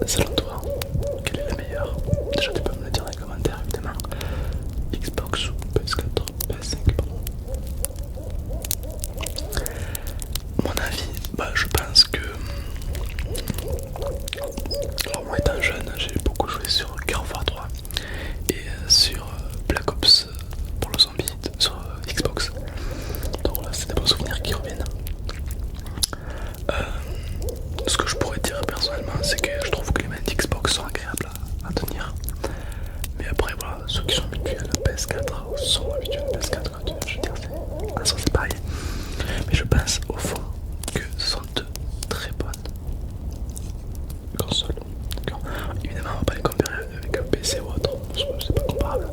Selon toi, quelle est la meilleure? Déjà tu peux me le dire dans les commentaires évidemment. Xbox ou PS4, PS5 pardon. Mon avis, je pense que... Alors moi étant jeune, j'ai beaucoup joué sur Gears of War 3 et sur Black Ops pour le zombie sur Xbox. Donc voilà, c'est des bons souvenirs qui reviennent. Ce que je pourrais dire personnellement, c'est que je trouve que les manettes Xbox sont agréables à tenir. Mais après voilà, ceux qui sont habitués à la PS4 sont habitués à la PS4, quoi. Je veux dire, c'est pareil. Mais je pense au fond que ce sont deux très bonnes consoles. Évidemment on va pas les comparer avec un PC ou autre, parce que c'est pas comparable.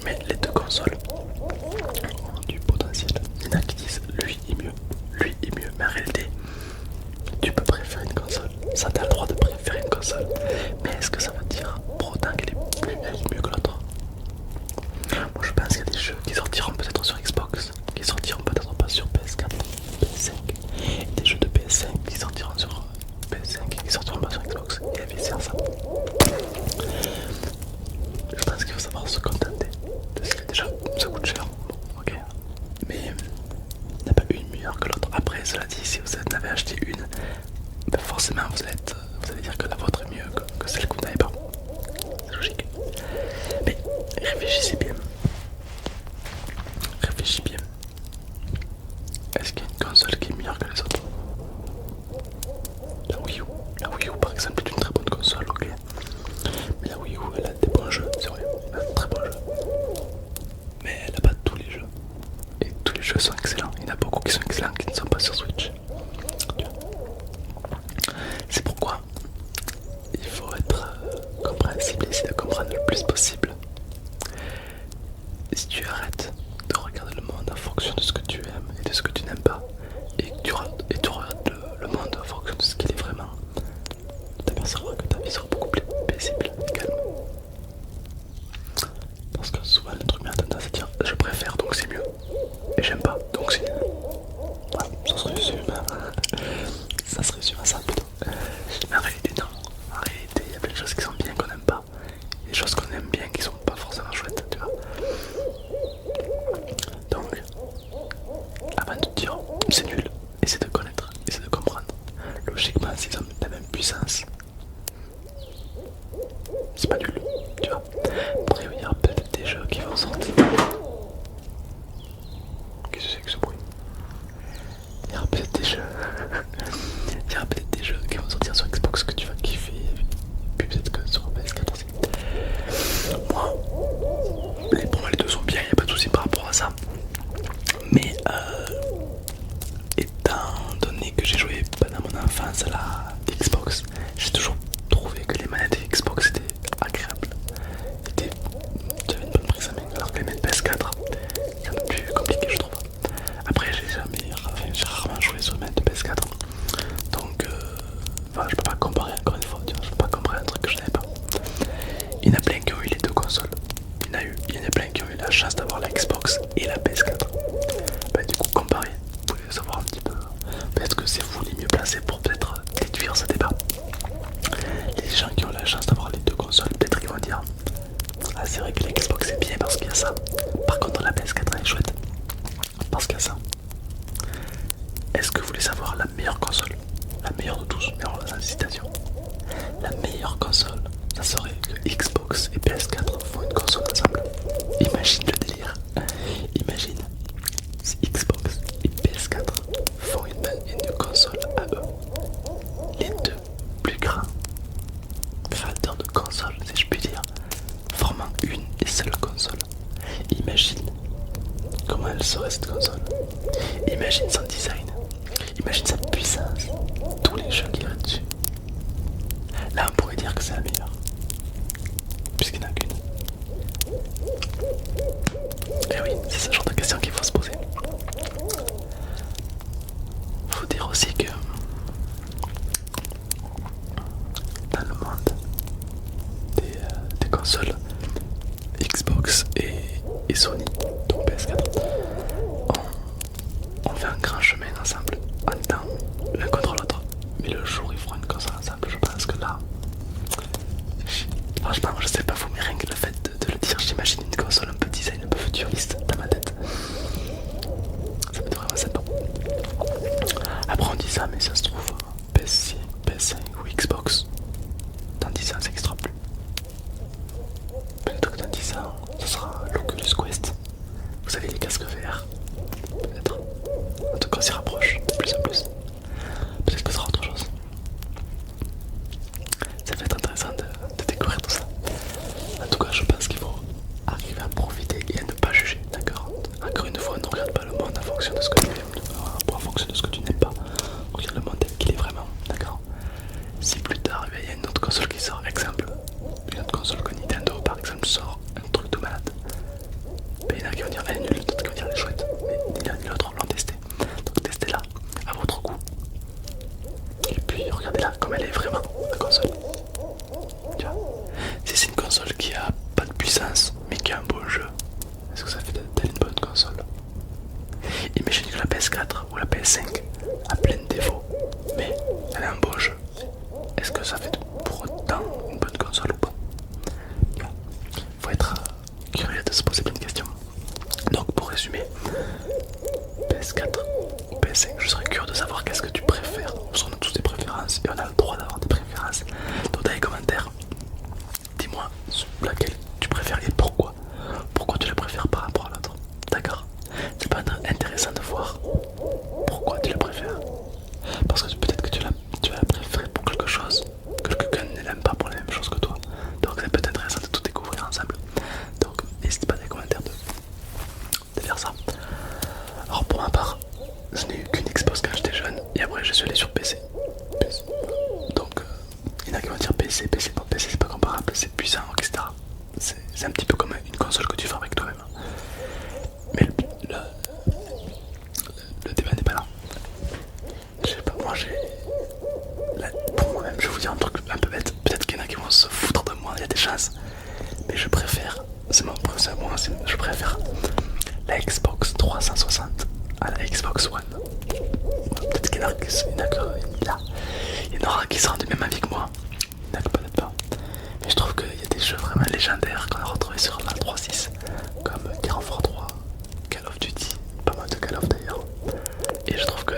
Mais les deux consoles ont du potentiel. Il y en a qui disent lui est mieux, lui est mieux. Mais en réalité, tu peux préférer une console. Ça t'as le droit de préférer une console. Mais est-ce que ça veut dire pour autant qu'elle est mieux que l'autre? Moi je pense qu'il y a des jeux qui sortiront peut-être sur Xbox, qui sortiront peut-être pas sur PS4, PS5. Et des jeux de PS5 qui sortiront sur PS5 qui sortiront pas sur Xbox. Et vice versa. Je pense qu'il faut savoir se contenter de ce que déjà ça coûte cher. Bon, ok. Mais il n'y a pas une meilleure que l'autre. Après, cela dit, si vous en avez acheté une, forcément vous allez dire que la vôtre est mieux que celle que vous n'avez pas. C'est logique. Mais réfléchissez bien. Réfléchis bien. Est-ce qu'il y a une console qui est meilleure que les autres? La Wii U. La Wii U par exemple est une très bonne console, ok. Mais la Wii U elle a des bons jeux, c'est vrai. Elle a de très bons jeux. Mais elle n'a pas tous les jeux. Et tous les jeux sont excellents. Il y en a beaucoup qui sont excellents qui ne sont pas sur Switch. C'est pourquoi il faut être compréhensible et essayer de comprendre le plus possible. Si tu arrêtes de regarder le monde en fonction de ce que tu aimes et de ce que tu n'aimes pas, et que tu regardes le monde en fonction de ce qu'il est vraiment, tu t'apercevras que ta vie sera beaucoup plus paisible et calme. Parce que souvent le truc a tendance à dire je préfère donc c'est mieux, et j'aime pas donc c'est nul. Voilà, ça se résume à ça plutôt. Mais en réalité non, en réalité il y a plein de choses qui sont bien qu'on n'aime pas, et des choses qu'on aime bien qui sont pas forcément chouettes, tu vois. Donc, avant de te dire c'est nul, essaie de connaître, essaie de comprendre. Logiquement, s'ils ont la même puissance, c'est pas nul, tu vois. Après, il y aura peut-être des jeux qui vont sortir. Qu'est-ce que c'est que ce bruit? Il y aura peut-être des jeux. Il y aura peut-être des jeux qui vont sortir sur Xbox que tu vas kiffer, puis peut-être que sur PS4 aussi. Moi, pour moi les deux sont bien, il n'y a pas de soucis par rapport à ça. Mais étant donné que j'ai joué pendant mon enfance à la Xbox, j'ai toujours trouvé que les manettes Xbox étaient agréables. J'avais une bonne prise à main, alors que les manettes PS4 c'est un peu plus compliqué je trouve. Après j'ai rarement joué sur les manettes de PS4. Donc je peux pas comparer encore une fois, tu vois, je peux pas comparer un truc que je n'avais pas. Il y en a plein qui ont eu les deux consoles. Il y en a plein qui ont eu la chance d'avoir la Xbox et la PS4. Du coup comparer, vous pouvez savoir un petit peu. Peut-être que c'est vous les mieux placés pour peut-être déduire ce débat. Les gens qui ont la chance d'avoir les deux consoles, peut-être qu'ils vont dire ça. Par contre, la PS4 elle est chouette parce qu'il y a ça. Est-ce que vous voulez savoir la meilleure console? La meilleure de tous, mais alors là, c'est citation. La meilleure console, ça serait que Xbox et PS4 font une console ensemble. Imagine le délire. Imagine si Xbox et PS4 font une console à eux. Les deux plus grands créateurs de consoles, si je puis dire, formant une et seule console. Imagine comment elle serait cette console. Imagine son design. Imagine sa puissance. Tous les jeux qu'il y a dessus. Là on pourrait dire que c'est la meilleure. Puisqu'il n'y en a qu'une. Et oui, c'est ce genre de question qu'il faut se poser. Faut dire aussi que dans le monde des consoles Xbox et Sony, donc PS4, on fait un grand chemin ensemble, en temps l'un contre l'autre. Mais le jour où ils feront une console ensemble, je pense que là, franchement, je sais pas vous, mais rien que le fait de le dire, j'imagine une console un peu design, un peu futuriste dans ma tête. Ça va être vraiment sympa. Après on dit ça, mais ça se trouve PS6, PS5 ou Xbox, dans 10 ans ça n'existera plus. Peut-être que dans 10 ans, ce sera l'Oculus Quest. Vous savez, les casques VR. Peut-être. En tout cas, on s'y rapproche de plus en plus. Peut-être que ce sera autre chose. Ça va être intéressant de découvrir tout ça. En tout cas, je pense qu'il faut arriver à profiter et à ne pas juger, d'accord? Encore une fois, ne regarde pas le monde en fonction de ce que tu aimes, en fonction de ce que tu n'aimes pas. Regarde le monde tel qu'il est vraiment, d'accord? Si plus tard, il y a une autre console qui sort, exemple, une autre console que Nintendo par exemple sort un truc de malade, ben, il y en a qui vont dire elle est nulle, d'autres qui vont dire elle est chouette, mais ni l'un ni l'autre l'ont testé. Donc testez-la à votre goût. Et puis regardez-la comme elle est vraiment, la console. Tu vois, si c'est une console qui a pas de puissance mais qui a un bon jeu, est-ce que ça fait d'elle une bonne console? Imagine que la PS4 ou la PS5 a plein de défauts, mais elle a un bon jeu. Est-ce que ça fait pour autant une bonne console ou pas? Faut être curieux de se poser plein de questions. Donc pour résumer, PS4 ou PS5, je serais curieux de savoir qu'est-ce que tu préfères. Parce qu'on a tous des préférences et on a le droit d'avoir des préférences. Donc dans les commentaires, dis-moi laquelle tu préfères et pourquoi. Pourquoi tu la préfères par rapport à l'autre. D'accord? Ça peut être intéressant de voir pourquoi tu la préfères. Parce que peut-être que tu vas la préférer pour quelque chose que quelqu'un ne l'aime pas pour la même chose que toi. Donc ça peut être intéressant de tout découvrir ensemble. Donc n'hésite pas dans les commentaires de faire ça. Alors pour ma part, je n'ai eu qu'une Xbox quand j'étais jeune et après je suis allé sur PC. Donc il y en a qui vont dire PC, PC c'est pas comparable, c'est puissant, etc. C'est un petit peu comme une console que tu fais avec toi-même. Mais le débat n'est pas là. Je sais pas, moi j'ai... Pour moi-même, je vais vous dire un truc un peu bête. Peut-être qu'il y en a qui vont se foutre de moi, il y a des chances. Mais je préfère, je préfère la Xbox 360 à la Xbox One. Peut-être qu'il y en a qui seront du même avis que moi. Peut-être pas. Mais je trouve qu'il y a des jeux vraiment légendaires qu'on a retrouvés sur la 3.6, comme Gears of War 3, Call of Duty, pas mal de Call of d'ailleurs. Et je trouve que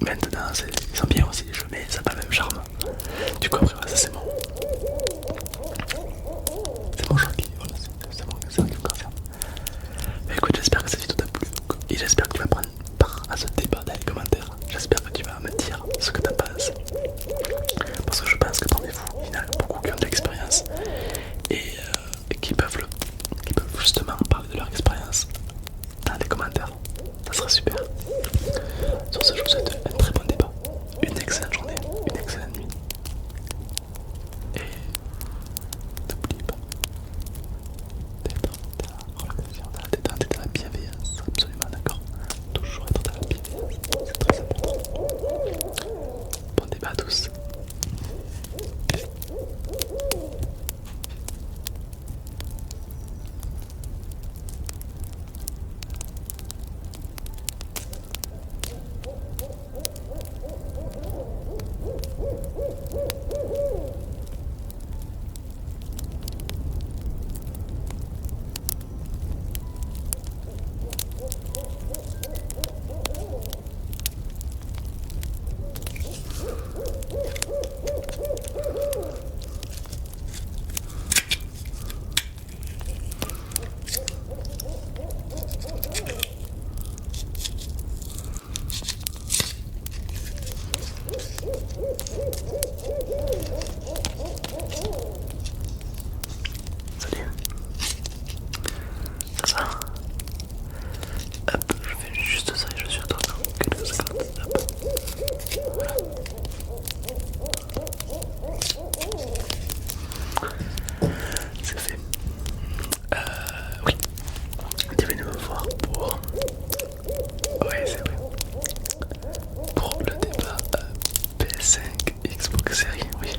maintenant ils sont bien aussi les jeux, mais ça n'a pas le même charme. Du coup après voilà, ça c'est mon choix qui, voilà, c'est ça qui me concerne. Mais écoute, j'espère que cette vidéo t'a plu et j'espère que tu vas prendre part à ce débat dans les commentaires. J'espère que tu vas me dire ce que t'en penses. Parce que je pense que parmi vous, il y en a beaucoup qui ont de l'expérience et qui peuvent justement parler de leur expérience dans les commentaires. Ça serait super. Sur ce, je vous souhaite un très bon débat, une excellente journée, une excellente nuit. Et n'oubliez pas d'être dans la relation, dans la détente et dans la bienveillance. Absolument, d'accord? Toujours être dans la bienveillance, c'est très important. Bon débat à tous. Salut. Ça va? Hop, je fais juste ça et je suis à toi dans quelques secondes. Hop. Voilà. C'est fait. Oui. Tu es venu me voir pour... Oui, c'est vrai. Pour le débat PS5 Xbox Series, oui.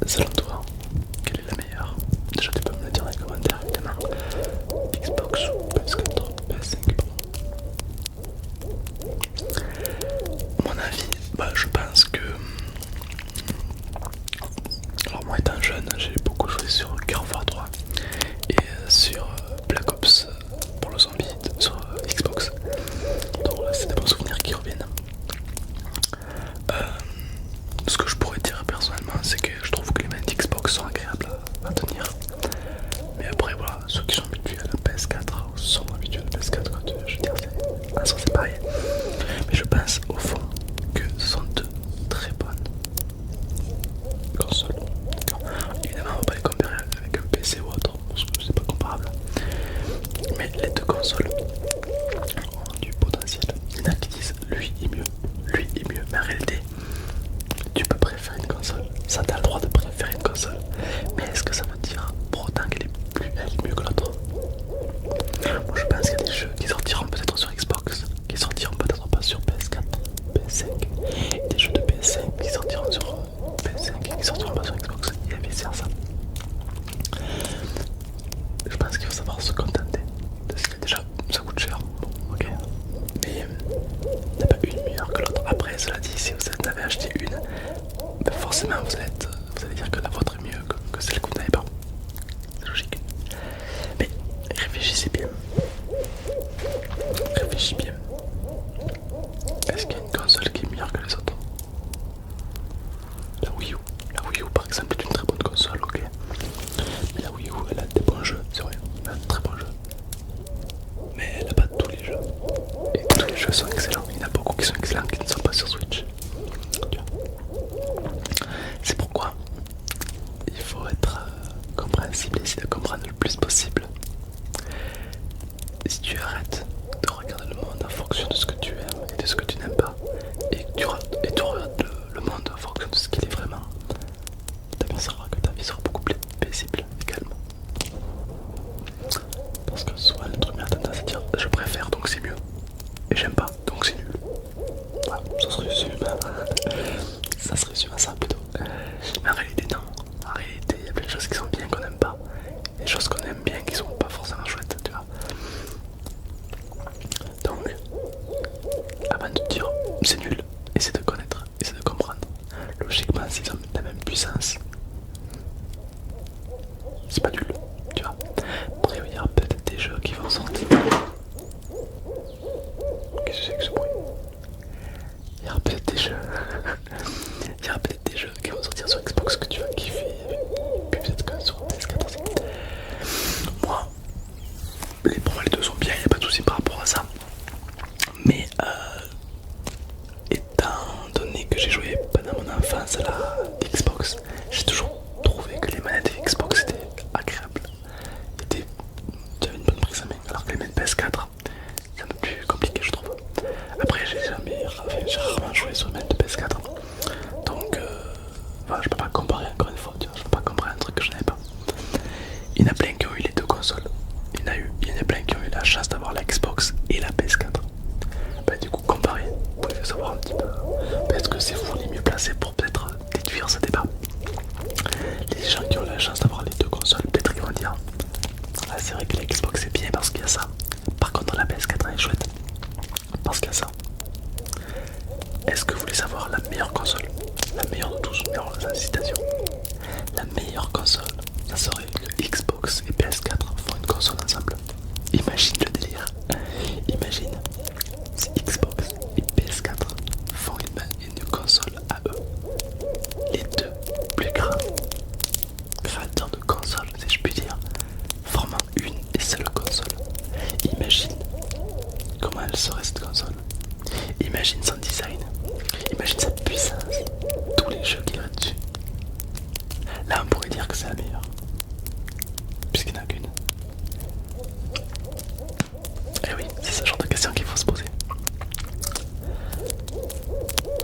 Selon toi, quelle est la meilleure? Déjà tu peux me le dire dans les commentaires évidemment. Xbox ou PS4, PS5 Mon avis, je pense que... Alors moi étant jeune, j'ai beaucoup joué sur Gears of War 3 et sur Black Ops pour le zombie sur Xbox. Donc là c'est des bons souvenirs qui reviennent. Ce que je pourrais dire personnellement, c'est que je trouve que les manettes Xbox sont agréables à tenir. Mais après voilà, ceux qui sont habitués à la PS4 sont habitués à la PS4 quoi, je veux dire c'est pareil. Mais je pense au fond que ce sont deux très bonnes consoles. Évidemment on va pas les comparer avec un PC ou autre, parce que c'est pas comparable. Mais les deux consoles ont du potentiel. Il y en a qui disent lui est mieux, lui est mieux. Mais en réalité, tu peux préférer une console. Ça t'as le droit de préférer une console. Mais est-ce que ça veut dire pour autant qu'elle est mieux que l'autre? Moi je pense qu'il y a des jeux qui sortiront peut-être sur Xbox, qui sortiront peut-être pas sur PS4, PS5. Et des jeux de PS5 qui sortiront sur PS5 qui sortiront pas sur Xbox et vice versa. Je pense qu'il faut savoir se contenter. Déjà ça coûte cher, bon ok. Mais il n'y a pas une meilleure que l'autre. Après cela dit, si vous en avez acheté une, forcément vous allez dire que la vôtre est mieux que celle que vous n'avez pas. C'est logique. Mais réfléchissez bien. Réfléchis bien. Est-ce qu'il y a une console qui est meilleure que les autres? La Wii U. La Wii U par exemple est une très bonne console, ok. Mais la Wii U elle a des bons jeux, c'est vrai. Elle a de très bons jeux. Mais elle n'a pas tous les jeux. Et tous les jeux sont excellents. Il y en a beaucoup qui sont excellents qui ne sont pas sur Switch. C'est pourquoi il faut être compréhensible et essayer de comprendre le plus possible. Si tu arrêtes de regarder le monde en fonction de ce que tu aimes et de ce que tu n'aimes pas, et tu regardes le monde en fonction de ce qu'il est vraiment, tu t'apercevras que ta vie sera beaucoup plus paisible et calme. Parce que souvent le truc a tendance à dire je préfère donc c'est mieux, et j'aime pas donc c'est nul. Voilà, ça se résume à ça plutôt. Mais en réalité non, en réalité il y a plein de choses qui sont bien qu'on n'aime pas, et des choses qu'on aime bien qui sont pas forcément chouettes, tu vois. Donc, avant de te dire c'est nul, essaie de connaître, essaie de comprendre. Logiquement, s'ils ont la même puissance, c'est pas nul, tu vois. Après, il y aura peut-être des jeux qui vont sortir. Qu'est-ce que c'est que ce bruit? Il y aura peut-être des jeux. Il y aura peut-être des jeux qui vont sortir sur Xbox que tu vas kiffer, puis peut-être que sur PS4 aussi. Moi, pour moi les deux sont bien, il n'y a pas de souci par rapport à ça. Mais étant donné que j'ai joué pendant mon enfance à la Xbox, j'ai toujours trouvé que les manettes Xbox étaient agréables. J'avais une bonne prise en main, alors que les manettes PS4 c'est un peu plus compliqué je trouve. Après j'ai rarement joué sur les manettes de PS4. Donc voilà, je peux pas comparer encore une fois, tu vois, je peux pas comparer un truc que je n'avais pas. Il y en a plein qui ont eu les deux consoles. Il y en a plein qui ont eu la chance d'avoir la Xbox et la PS4. Du coup, comparez, vous pouvez savoir un petit peu. Peut-être que c'est vous les mieux placés pour peut-être déduire ce débat. Les gens qui ont la chance d'avoir les deux consoles, peut-être qu'ils vont dire ah, c'est vrai que la Xbox c'est bien parce qu'il y a ça. Par contre, la PS4 elle est chouette parce qu'il y a ça. Est-ce que vous voulez savoir la meilleure console? La meilleure de tous, alors la citation. La meilleure console, ça serait que Xbox et PS4 font une console ensemble. Imagine le délire. Imagine si Xbox et PS4 font une console à eux. Les deux plus grands créateurs de consoles, si je puis dire, formant une et seule console. Imagine comment elle serait cette console. Imagine son design, imagine sa puissance, tous les jeux qu'il y a dessus. Là on pourrait dire que c'est la meilleure, puisqu'il n'y en a qu'une. Et oui, c'est ce genre de questions qu'il faut se poser.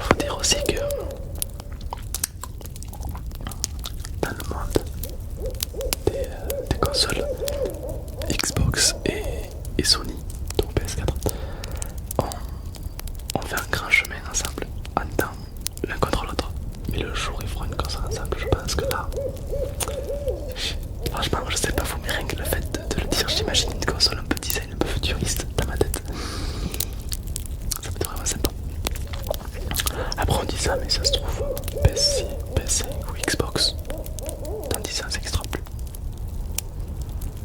Faut dire aussi que dans le monde des consoles Xbox et Sony, donc PS4, on fait un grand chemin ensemble, en temps l'un contre l'autre. Mais le jour où ils feront une console ensemble, je pense que là, franchement, je sais pas vous, mais rien que le fait de le dire, j'imagine une console un peu design, un peu futuriste dans ma tête. Ça peut être vraiment sympa. Après on dit ça, mais ça se trouve PS6, PS5 ou Xbox, dans 10 ans ça n'existera plus.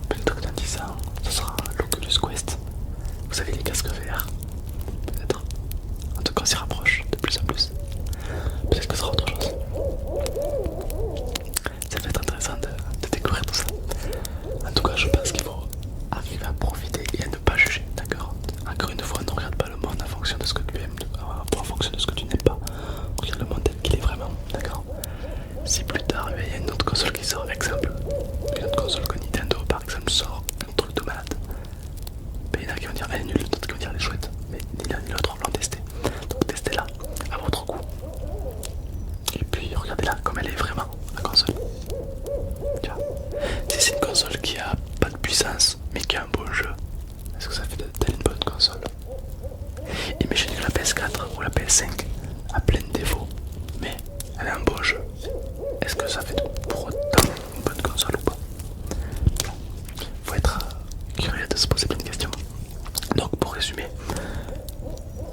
Peut-être que dans 10 ans, ça sera l'Oculus Quest. Vous savez, les casques VR, peut-être. En tout cas on s'y rapproche de plus en plus. Peut-être que ce sera autre chose. Ça va être intéressant de découvrir tout ça. En tout cas je pense qu'il faut arriver à profiter et à ne pas juger, d'accord? Encore une fois, ne regarde pas le monde en fonction de ce que tu aimes, en fonction de ce que tu n'aimes pas. Regarde le monde tel qu'il est vraiment, d'accord? Si plus tard il y a une autre console qui sort, exemple, une autre console que Nintendo par exemple sort, un truc de malade, ben, il y en a qui vont dire elle est nulle, d'autres qui vont dire elle est chouette, mais ni l'un ni l'autre l'ont testé. Donc testez-la à votre goût. Et puis regardez-la comme elle est vraiment, la console. Tu vois, si c'est une console qui a pas de puissance mais qui a un bon jeu, est-ce que ça fait d'elle une bonne console? Imaginez que la PS4 ou la PS5 a plein de défauts, mais elle a un bon jeu. Est-ce que ça fait pour autant une bonne console ou pas? Faut être curieux de se poser plein de questions. Donc pour résumer,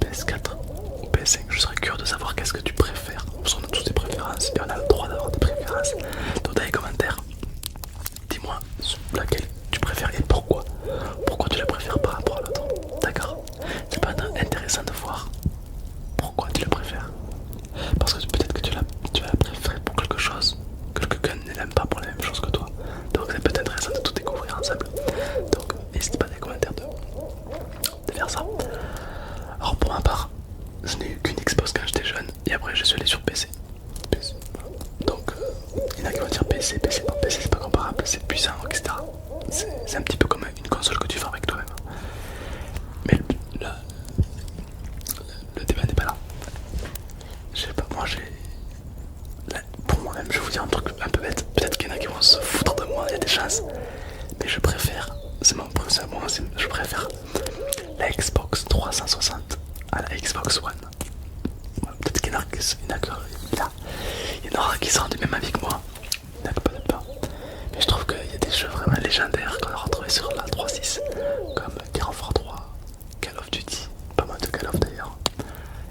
PS4 ou PS5, je serais curieux de savoir qu'est-ce que tu préfères. Parce qu'on a tous des préférences et on a le droit d'avoir des préférences. Donc dans les commentaires, dis-moi laquelle tu préfères et pourquoi. Pourquoi tu la préfères par rapport à l'autre. D'accord? C'est pas intéressant de voir pourquoi tu la préfères. Parce que peut-être que tu vas la préférer pour quelque chose que quelqu'un ne l'aime pas pour la même chose que toi. Donc c'est peut-être intéressant de tout découvrir ensemble. Donc n'hésite pas dans les commentaires de faire ça. Alors pour ma part, je n'ai eu qu'une Xbox quand j'étais jeune et après je suis allé sur PC. Donc il y en a qui vont dire PC, bon, PC c'est pas comparable, c'est puissant, etc. C'est un petit peu comme une console que tu fais avec toi-même. Mais le débat n'est pas là. Je sais pas, moi j'ai... Pour moi-même, je vais vous dire un truc un peu bête. Peut-être qu'il y en a qui vont se foutre de moi, il y a des chances. Mais je préfère, je préfère la Xbox 360 à la Xbox One. Peut-être qu'il y en aura qui sont du même avis que moi. Il y en a peut-être pas. Mais je trouve qu'il y a des jeux vraiment légendaires qu'on a retrouvés sur la 3.6, comme Gears of War 3, Call of Duty, pas mal de Call of d'ailleurs.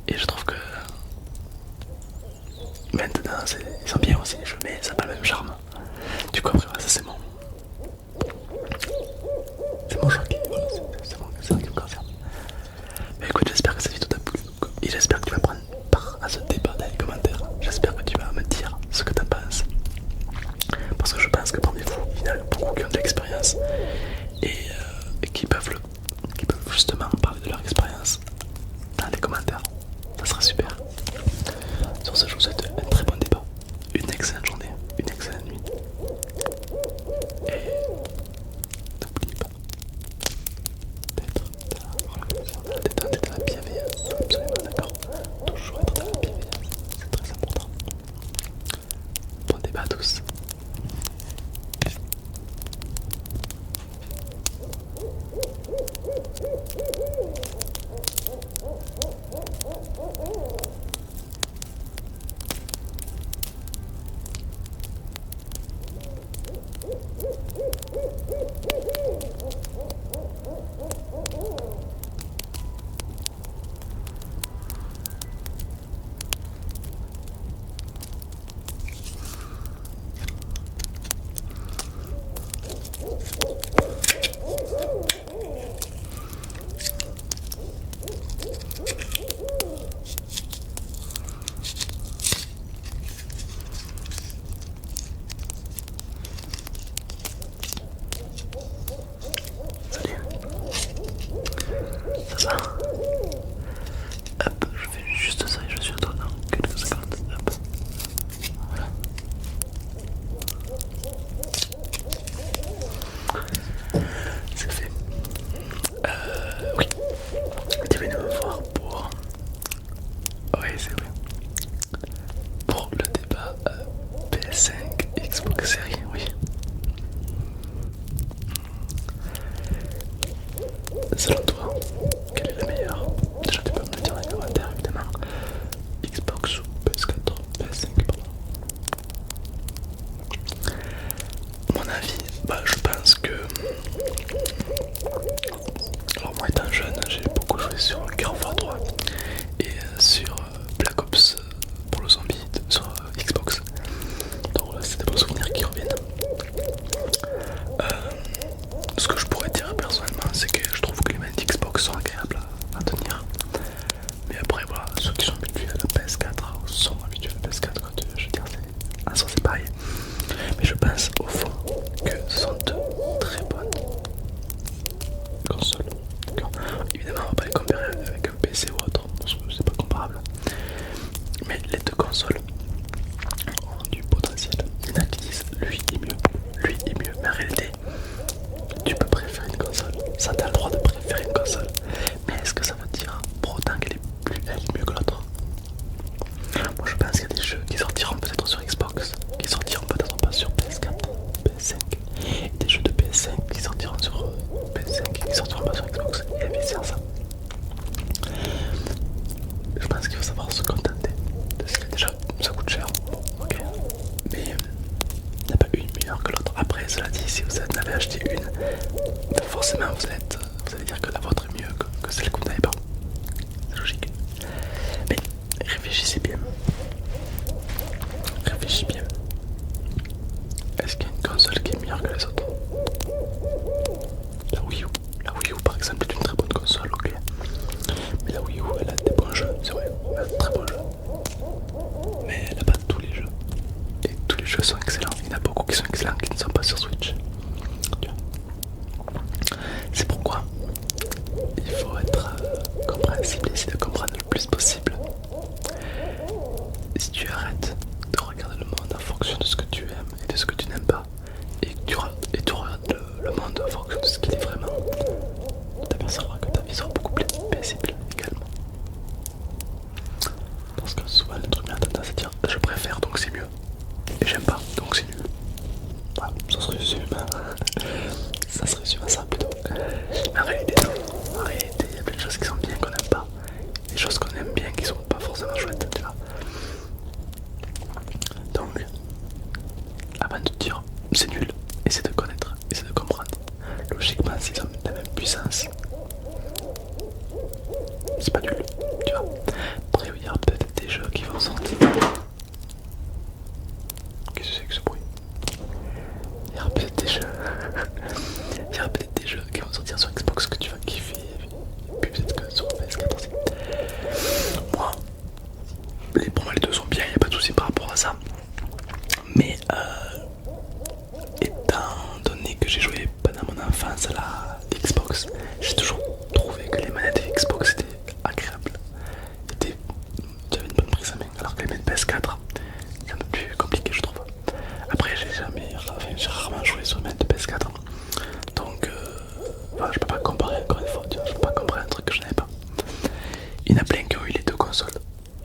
Et je trouve que maintenant ils sont bien aussi les jeux, mais ça n'a pas le même charme. Du coup après ça c'est mon choix qui, voilà, c'est ça qui me concerne. Mais écoute, j'espère que cette vidéo t'a plu et j'espère que tu vas prendre part à ce débat dans les commentaires. J'espère que tu vas me dire ce que t'en penses. Parce que je pense que parmi vous, il y en a beaucoup qui ont de l'expérience et qui peuvent justement parler de leur expérience dans les commentaires. Ça sera super. Sur ce, je vous souhaite un très bon débat, une excellente journée, une excellente nuit. Et n'oubliez pas d'être dans la relation, d'être dans la bienveillance. Absolument d'accord. Toujours être dans la bienveillance. très bon jeu. Mais elle n'a pas tous les jeux. Et tous les jeux sont excellents. Il y en a beaucoup qui sont excellents qui ne sont pas sur Switch. C'est pourquoi il faut être compréhensible et essayer de comprendre le plus possible. Si tu arrêtes de regarder le monde en fonction de ce que tu aimes et de ce que tu n'aimes pas, et tu regardes le monde en fonction de ce qu'il est vraiment, tu t'apercevras que ta vie sera beaucoup plus paisible également. Parce que souvent le truc a tendance à dire je préfère donc c'est mieux, et j'aime pas donc c'est nul. Voilà, ça se résume ça se résume à ça plutôt. Mais en réalité non, en réalité il y a plein de choses qui sont bien qu'on n'aime pas, des choses qu'on aime bien qui sont pas forcément chouettes, tu vois. Donc avant de te dire c'est nul, essaie de connaître, essaie de comprendre. Logiquement s'ils ont la même puissance, c'est pas nul, tu vois. Après il y a peut-être des jeux qui vont sortir. Qu'est-ce que c'est que ce bruit? Il y aura peut-être des jeux il y aura peut-être des jeux qui vont sortir sur Xbox que tu vas kiffer, et puis peut-être que sur PS4 aussi. Moi, pour moi les deux sont bien, il n'y a pas de souci par rapport à ça. Mais étant donné que j'ai joué pendant mon enfance à la Xbox, j'ai toujours trouvé que les manettes Xbox étaient agréables. J'avais une bonne prise à main, alors que les manettes PS4 c'est un peu plus compliqué je trouve. Après j'ai rarement joué sur une manette de PS4. Donc voilà, je peux pas comparer encore une fois, tu vois, je peux pas comparer un truc que je n'avais pas. Il y en a plein qui ont eu les deux consoles.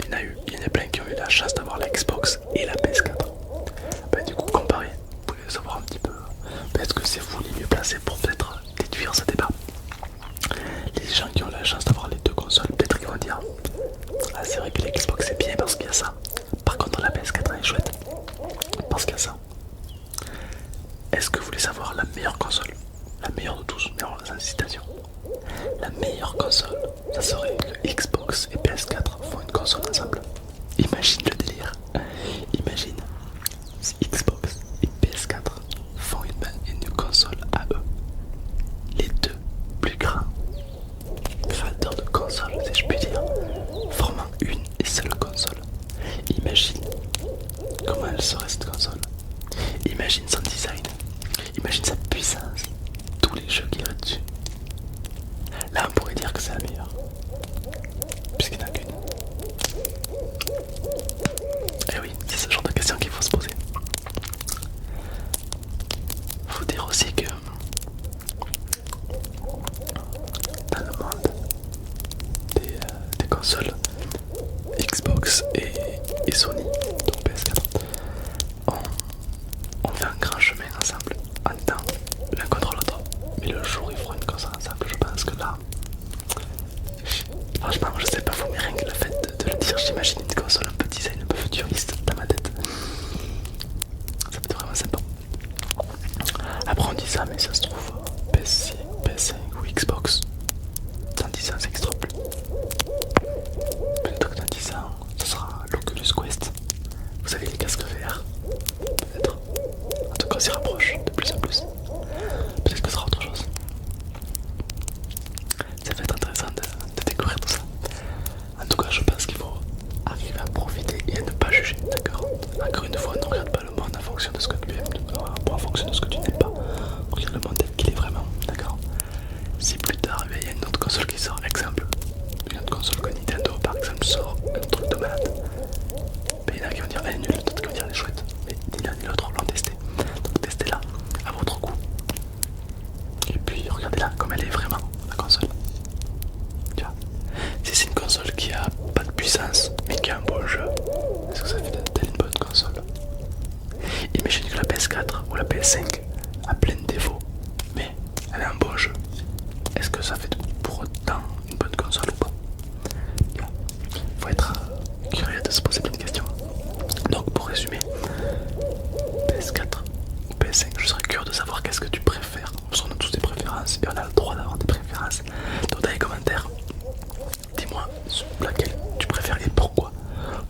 Il y en a plein qui ont eu la chance d'avoir la Xbox et la PS4. Bah, du coup comparer, vous pouvez savoir un petit peu. Peut-être que c'est vous les mieux placés pour peut-être déduire ce débat. Les gens qui ont la chance d'avoir les deux consoles, peut-être qu'ils vont dire ah c'est vrai que la Xbox c'est bien parce qu'il y a ça. Par contre la PS4 elle est chouette parce qu'il y a ça. Est-ce que vous voulez savoir la meilleure console? La meilleure de tous, mais alors sans hésitation. La meilleure console, ça serait que Xbox et PS4 font une console ensemble. Imagine le délire. Imagine si Xbox et PS4 font une console à eux. Les deux plus grands créateurs de consoles, si je puis dire, formant une et seule console. Imagine comment elle serait cette console. Imagine son design. Imagine sa puissance. Tous les jeux qu'il y aurait dessus. Là on pourrait dire que c'est la meilleure. Puisqu'il n'y en a qu'une. Et oui, c'est ce genre de questions qu'il faut se poser. Faut dire aussi que dans le monde des consoles Xbox et Sony, donc PS4, on fait un grand chemin ensemble en temps l'un contre l'autre. Mais le jour où ils feront une console ensemble, je pense que là, franchement, je sais pas vous, mais rien que le fait de le dire, j'imagine une console un peu design, un peu futuriste dans ma tête. Ça peut être vraiment sympa. Après on dit ça, mais ça se trouve PS6, PS5 ou Xbox dans 10 ans ça n'existera plus. Peut-être que dans 10 ans ce sera l'Oculus Quest. Vous savez les casques VR. Peut-être. En tout cas on s'y rapproche de plus en plus. Peut-être que ce sera autre chose. Ça va être intéressant de découvrir tout ça. En tout cas je pense qu'il faut arriver à profiter et à ne pas juger, d'accord? Encore une fois, ne regarde pas le monde en fonction de ce que tu aimes, en fonction de ce que tu n'aimes pas. Regarde le monde tel qu'il est vraiment, d'accord? Si plus tard il y a une autre console qui sort, exemple, une autre console que Nintendo par exemple sort un truc de malade, ben, il y en a qui vont dire elle est nulle, d'autres qui vont dire elle est chouette, mais ni l'un ni l'autre l'ont testé. Donc testez-la à votre goût. Et puis regardez-la comme elle est vraiment, la console. Tu vois, si c'est une console qui a pas de puissance mais qui a un bon jeu, est-ce que ça fait d'elle une bonne console? Imagine que la PS4 ou la PS5 a plein de défauts, mais elle a un bon jeu. Est-ce que ça fait pour autant une bonne console ou pas? Faut être curieux de se poser plein de questions. Donc pour résumer, PS4 ou PS5, je serais curieux de savoir qu'est-ce que tu préfères. Parce qu'on a tous des préférences et on a le droit d'avoir des préférences. Donc dans les commentaires, dis-moi laquelle tu préfères et pourquoi.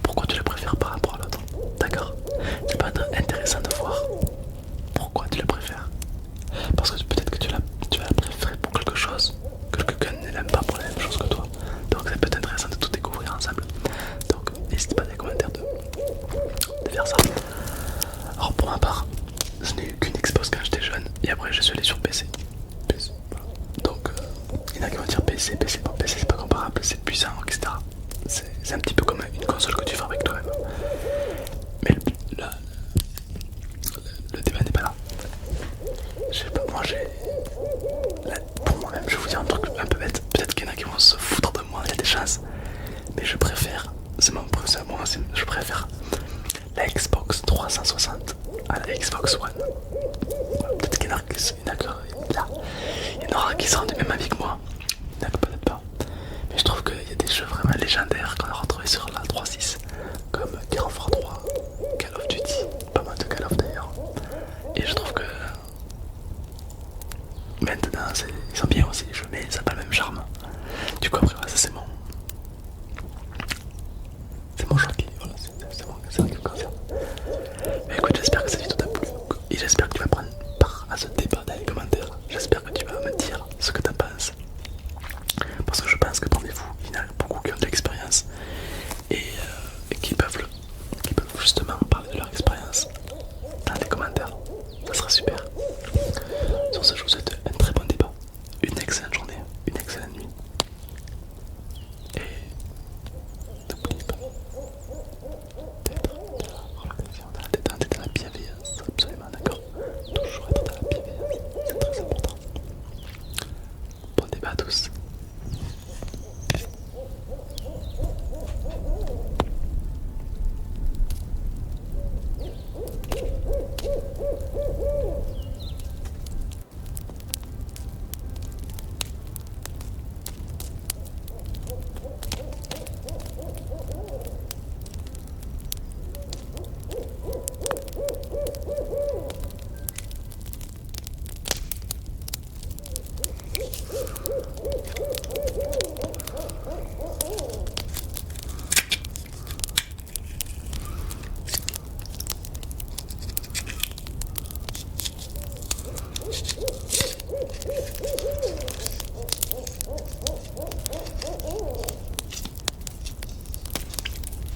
Pourquoi tu la préfères par rapport à l'autre. D'accord? Ça peut être intéressant de voir pourquoi tu la préfères. Parce que peut-être que tu vas la préférer pour quelque chose que quelqu'un ne l'aime pas pour la même chose que toi. Donc ça peut être intéressant de tout découvrir ensemble. c'est un petit peu comme une console que tu fabriques toi-même. Mais là, le débat n'est pas là. Je sais pas, moi j'ai. Là, pour moi-même, je vais vous dire un truc un peu bête. Peut-être qu'il y en a qui vont se foutre de moi, il y a des chances. Mais je préfère, c'est moi, je préfère la Xbox 360 à la Xbox One. Voilà, peut-être qu'il y en a qui seront du même avis que moi. D'accord, peut-être pas. Mais je trouve qu'il y a des jeux vraiment légendaires qu'on a retrouvés sur la 3.6, comme Gears of War 3, Call of Duty, pas mal de Call of d'ailleurs. Et je trouve que maintenant ils sont bien aussi les jeux, mais ça n'a pas le même charme. Du coup après voilà, ça c'est mon choix qui, voilà, c'est moi qui me concerne. Mais écoute, j'espère que cette vidéo t'a plu et j'espère que tu vas prendre part à ce débat dans les commentaires. J'espère que tu vas me dire ce que t'en penses. Parce que je pense que parmi vous, il y en a beaucoup qui ont de l'expérience et qui peuvent justement parler de leur expérience dans les commentaires. Ça sera super. Sur ce, je vous souhaite un très bon débat, une excellente journée, une excellente nuit. Et n'oubliez pas d'être dans la détente et dans la bienveillance. Absolument, d'accord. Toujours être dans la bienveillance, c'est très important. Bon débat à tous.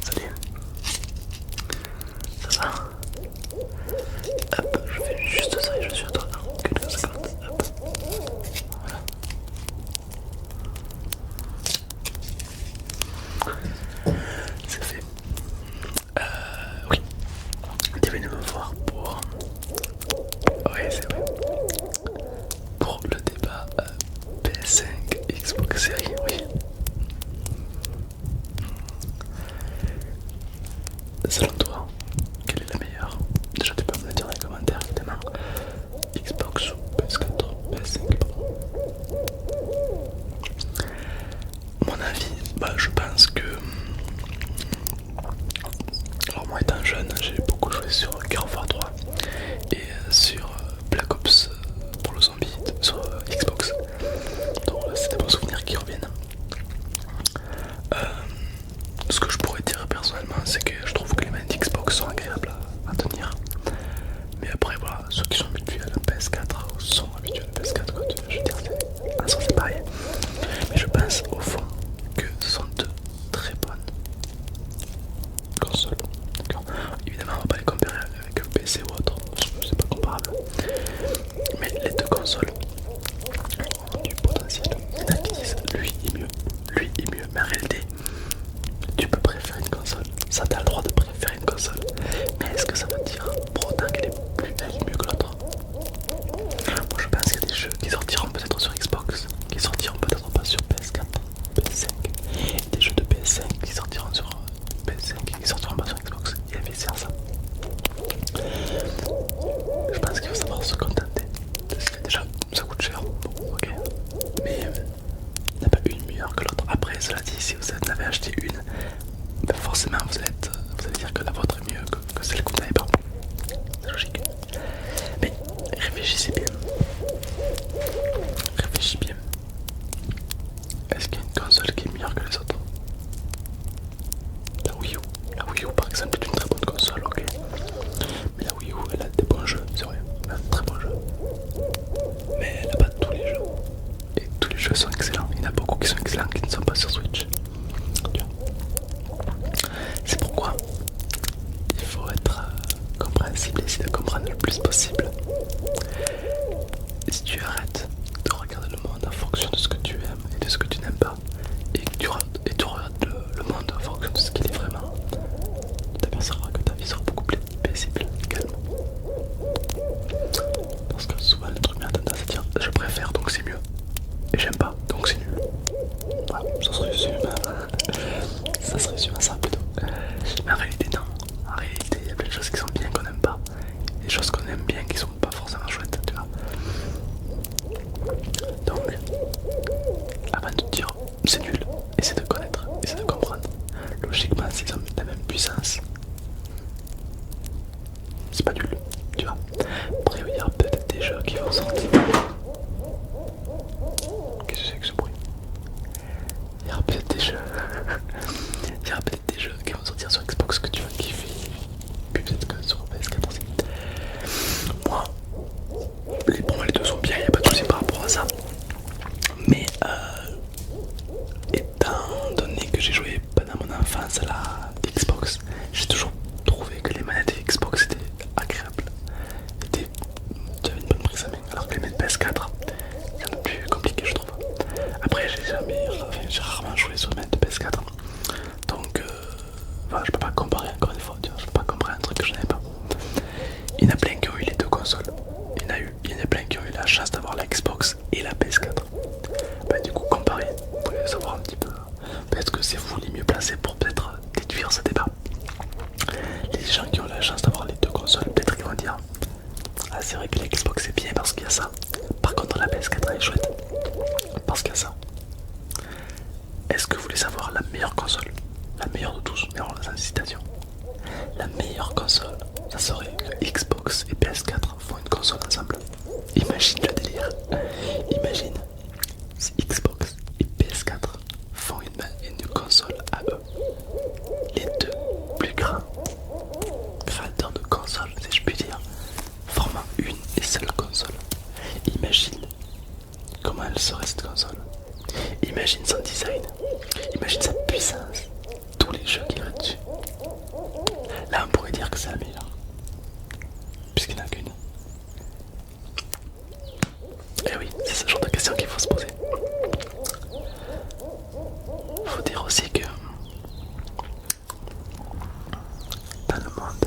Salut. Ça va? Hop, je fais juste ça et je suis à toi dans quelques secondes. Hop. Voilà. C'est fait. Oui. Tu es venu me voir pour. Oui, c'est vrai. Pour le débat PS5 Xbox Series, oui. Selon toi, quelle est la meilleure? Déjà tu peux me le dire dans les commentaires évidemment. Xbox ou PS4, PS5 pardon. Mon avis, bah je pense que... Alors moi étant jeune, j'ai beaucoup joué sur Gears of War 3 et sur Black Ops pour le zombie sur Xbox. Donc c'est des bons souvenirs qui reviennent. Ce que je pourrais dire personnellement, c'est que je trouve que les manettes Xbox sont agréables à tenir. Mais après, voilà, ceux qui sont habitués à la PS4 sont habitués à la PS4, quoi. Je veux dire, c'est pareil. Mais je pense au fond que ce sont deux très bonnes consoles. D'accord. Évidemment, on va pas les comparer avec un PC ou autre, parce que c'est pas comparable. Mais les deux consoles ont du potentiel. Il y en a qui disent lui est mieux, lui est mieux. Mais en réalité, tu peux préférer une console, ça t'as le droit de préférer une console, mais est-ce que ça veut dire pour autant qu'elle est mieux que l'autre? Moi je pense qu'il y a des jeux qui sortiront peut-être sur Xbox, qui sortiront peut-être pas sur PS4, PS5, et des jeux de PS5 qui sortiront sur PS5 qui sortiront pas sur Xbox, et vice versa. Je pense qu'il faut savoir se contenter, parce que déjà ça coûte cher, bon, ok, mais il n'y en a pas une meilleure que l'autre. Après, cela dit, si vous en avez acheté une, ben forcément vous allez dire que la vôtre est mieux que celle que vous n'avez pas. C'est logique. Mais réfléchissez bien. Réfléchis bien. Est-ce qu'il y a une console qui est meilleure que les autres? La Wii U. La Wii U par exemple est une très bonne console, ok. Mais la Wii U elle a des bons jeux, c'est vrai. Elle a de très bons jeux. Mais elle n'a pas tous les jeux. Et tous les jeux sont excellents. Il y en a beaucoup qui sont excellents qui ne sont pas sur Switch. C'est pourquoi il faut être compréhensible et essayer de comprendre le plus possible que c'est vous les mieux placés pour peut-être déduire ce débat. Les gens qui ont la chance d'avoir les deux consoles, peut-être qu'ils vont dire ah c'est vrai que la Xbox c'est bien parce qu'il y a ça. Par contre la PS4 est chouette parce qu'il y a ça. Est-ce que vous voulez savoir la meilleure console? La meilleure de tous, mais alors sans hésitation. La meilleure console, ça serait que Xbox et PS4 font une console ensemble. Imagine le délire. Imagine si Xbox et PS4 font une console à eux. Les deux plus grands créateurs de consoles, si je puis dire, formant une et seule console. Imagine comment elle serait cette console. Imagine son design. Imagine sa puissance. Tous les jeux qu'il y a dessus. Là on pourrait dire que c'est la meilleure. Puisqu'il n'y en a qu'une. Et oui, c'est ce genre de question qu'il faut se poser. Faut dire aussi que dans le monde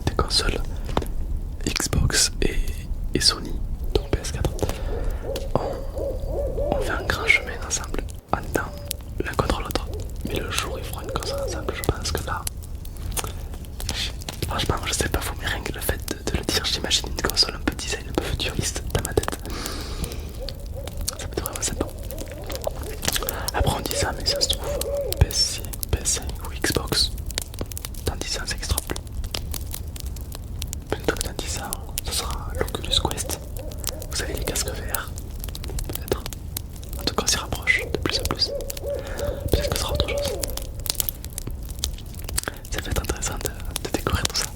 des consoles Xbox et Sony, donc PS4, on fait un grand chemin ensemble en temps l'un contre l'autre. Mais le jour où ils feront une console ensemble, je pense que là, franchement, je sais pas vous, mais rien que le fait de le dire, j'imagine une console un peu design, un peu futuriste dans ma tête. Ça peut être vraiment sympa. Après on dit ça, mais ça se trouve PS5 ou Xbox dans 10 ans ça n'existera plus. Peut-être que dans 10 ans ce sera l'Oculus Quest. Vous savez, les casques VR. Peut-être. En tout cas on s'y rapproche de plus en plus. Peut-être que ce sera autre chose. Ça va être intéressant de découvrir tout ça.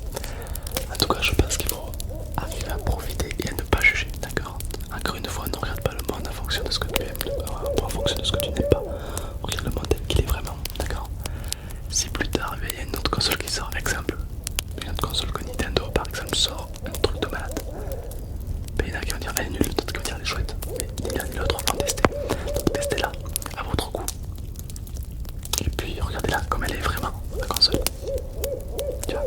En tout cas je pense qu'il faut arriver à profiter et à ne pas juger, d'accord? Encore une fois, ne regarde pas le monde en fonction de ce que tu aimes, en fonction de ce que tu n'aimes pas. Regarde le monde tel qu'il est vraiment, d'accord? Si plus tard il y a une autre console qui sort, exemple, une autre console que Nintendo par exemple sort un truc de malade, ben, il y en a qui vont dire elle est nulle, d'autres qui vont dire elle est chouette, mais ni l'un ni l'autre vont tester. Donc testez-la à votre goût. Et puis regardez-la comme elle est vraiment, la console. Tu vois,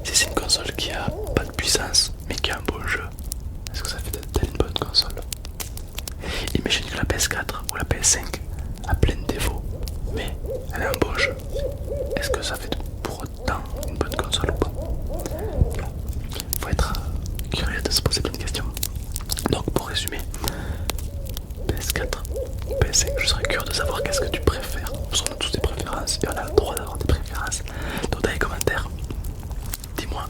si c'est une console qui a pas de puissance mais qui a un beau jeu, est-ce que ça fait d'elle une bonne console? Imagine que la PS4 ou la PS5 a plein de défauts, mais elle a un beau jeu. Est-ce que ça fait pour autant une bonne console ou pas? Faut être curieux de se poser plein de questions. Donc pour résumer, PS4 ou PS5, je serais curieux de savoir qu'est-ce que tu préfères. Parce qu'on a tous des préférences et on a le droit d'avoir des préférences. Donc dans les commentaires, dis-moi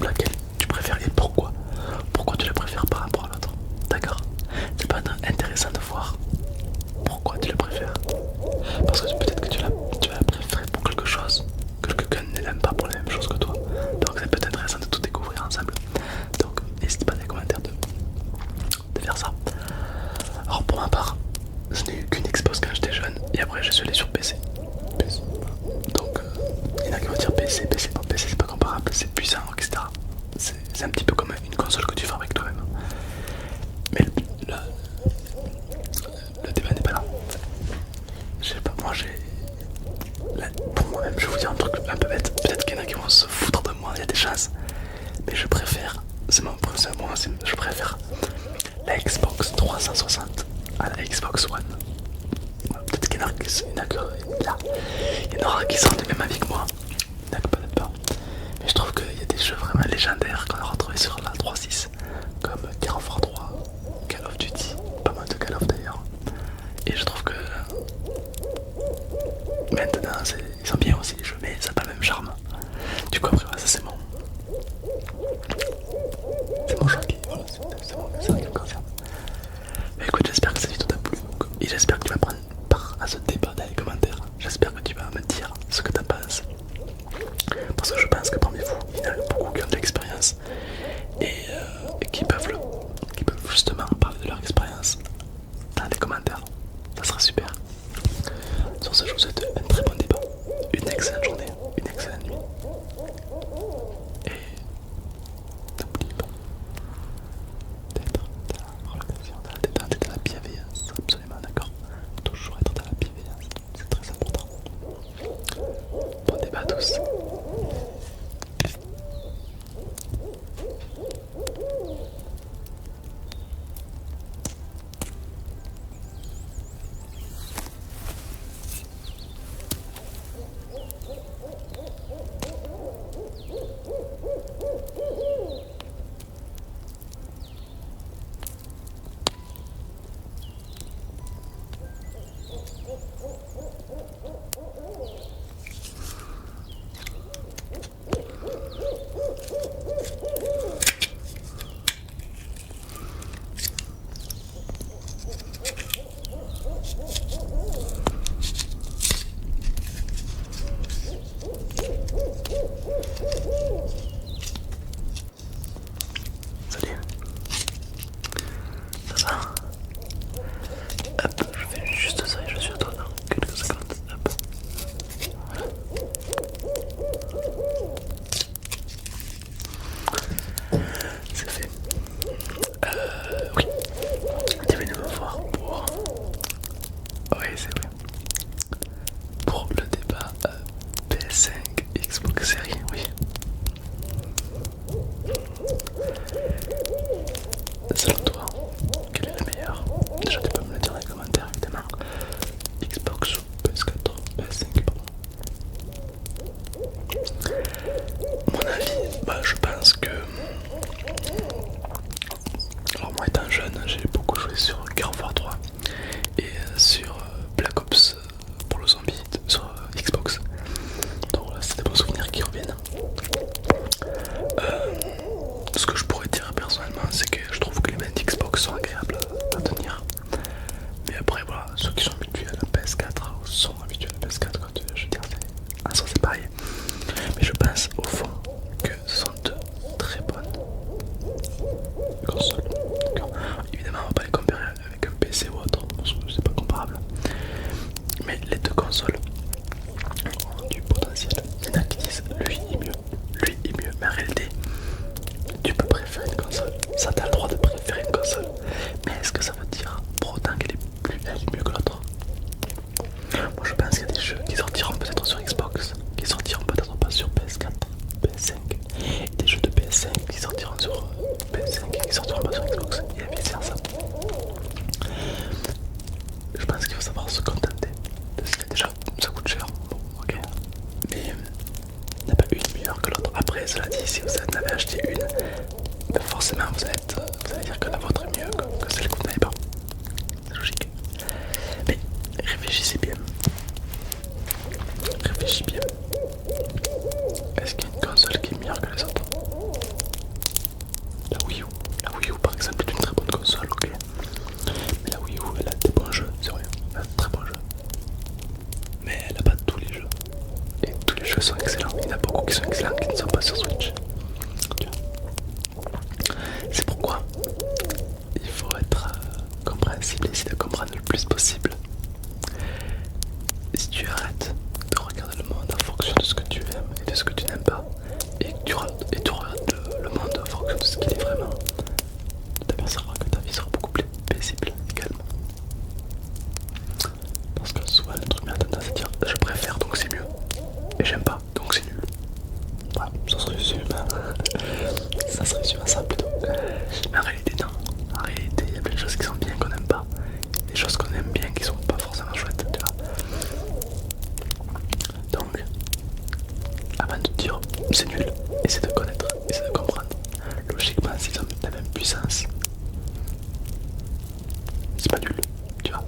laquelle tu préfères et pourquoi. Pourquoi tu la préfères par rapport à l'autre. D'accord? Ça peut être intéressant de voir pourquoi tu la préfères. Parce que peut-être que tu vas la préférer pour quelque chose que quelqu'un ne l'aime pas pour la même chose que toi. Donc ça peut être intéressant de tout découvrir ensemble. Donc n'hésite pas dans les commentaires de faire ça. Alors pour ma part, je n'ai eu qu'une Xbox quand j'étais jeune et après je suis allé sur PC. Donc il y en a qui vont dire PC, non, PC c'est pas comparable, c'est puissant, etc. C'est un petit peu comme une console que tu fabriques toi-même. Mais le débat n'est pas là. Je sais pas, moi j'ai... Pour moi-même, je vais vous dire un truc un peu bête. Peut-être qu'il y en a qui vont se foutre de moi, il y a des chances. Mais je préfère, je préfère la Xbox 360 à la Xbox One. Peut-être qu'il y en aura qui sont du même avis que moi. Peut-être pas. Mais je trouve qu'il y a des jeux vraiment légendaires qu'on a retrouvés sur la 3.6, comme Gears of War 3, Call of Duty, pas mal de Call of d'ailleurs. Et je trouve que maintenant ils sont bien aussi les jeux, mais ça n'a pas le même charme. Du coup après ça c'est mon choix qui, voilà, c'est mon message qui me concerne. Mais écoute, j'espère que cette vidéo t'a plu et j'espère que tu vas prendre part à ce débat dans les commentaires. J'espère que tu vas me dire ce que t'en penses. Parce que je pense que parmi vous, il y en a beaucoup qui ont de l'expérience et qui peuvent justement parler de leur expérience dans les commentaires. Ça sera super. Sur ce, je vous souhaite un très bon débat, une excellente journée, une excellente nuit. Et n'oubliez pas d'être dans la relation, dans la détente et dans la bienveillance. Absolument, d'accord? Toujours être dans la bienveillance, c'est très important. Bon débat à tous. les deux consoles ont du potentiel. Il y en a qui disent lui est mieux, lui est mieux, mais en réalité, tu peux préférer une console. Ça, t'as le droit de préférer une console. Mais est-ce que ça veut dire pour autant qu'elle est mieux que l'autre? Moi je pense qu'il y a des jeux qui sortiront peut-être sur Xbox, qui sortiront peut-être pas sur PS4, PS5, et des jeux de PS5 qui sortiront sur PS5 et qui sortiront pas sur Xbox, et vice versa. Je pense qu'il faut savoir se contenter de ce qu'il y a. Déjà, ça coûte cher, bon, ok, mais il n'y a pas une meilleure que l'autre. Après, cela dit, si vous en avez acheté une, ben forcément vous allez dire que la vôtre est mieux que celle que vous n'avez pas. C'est logique. Mais réfléchissez bien. Réfléchis bien. Est-ce qu'il y a une console qui est meilleure que les autres? La Wii U. La Wii U par exemple est une très bonne console, ok. Mais la Wii U elle a des bons jeux, c'est vrai. Elle a de très bons jeux. Mais elle n'a pas tous les jeux. Et tous les jeux sont excellents. Il y en a beaucoup qui sont excellents qui ne sont pas sur Switch. C'est pourquoi il faut être compréhensible et essayer de comprendre le plus possible. Si tu arrêtes de regarder le monde en fonction de ce que tu aimes et de ce que tu n'aimes pas, et tu regardes le monde en fonction de ce qu'il est vraiment, tu t'apercevras que ta vie sera beaucoup plus paisible également. Parce que souvent le truc a tendance à dire je préfère donc c'est mieux, et j'aime pas donc c'est nul. Voilà, ça se résume à ça plutôt. Mais en réalité non, en réalité il y a plein de choses qui sont bien qu'on n'aime pas, des choses qu'on aime bien qui sont pas forcément chouettes, tu vois. Donc, avant de dire c'est nul, essaie de connaître, essaie de comprendre. Logiquement, s'ils ont la même puissance, c'est pas nul, tu vois.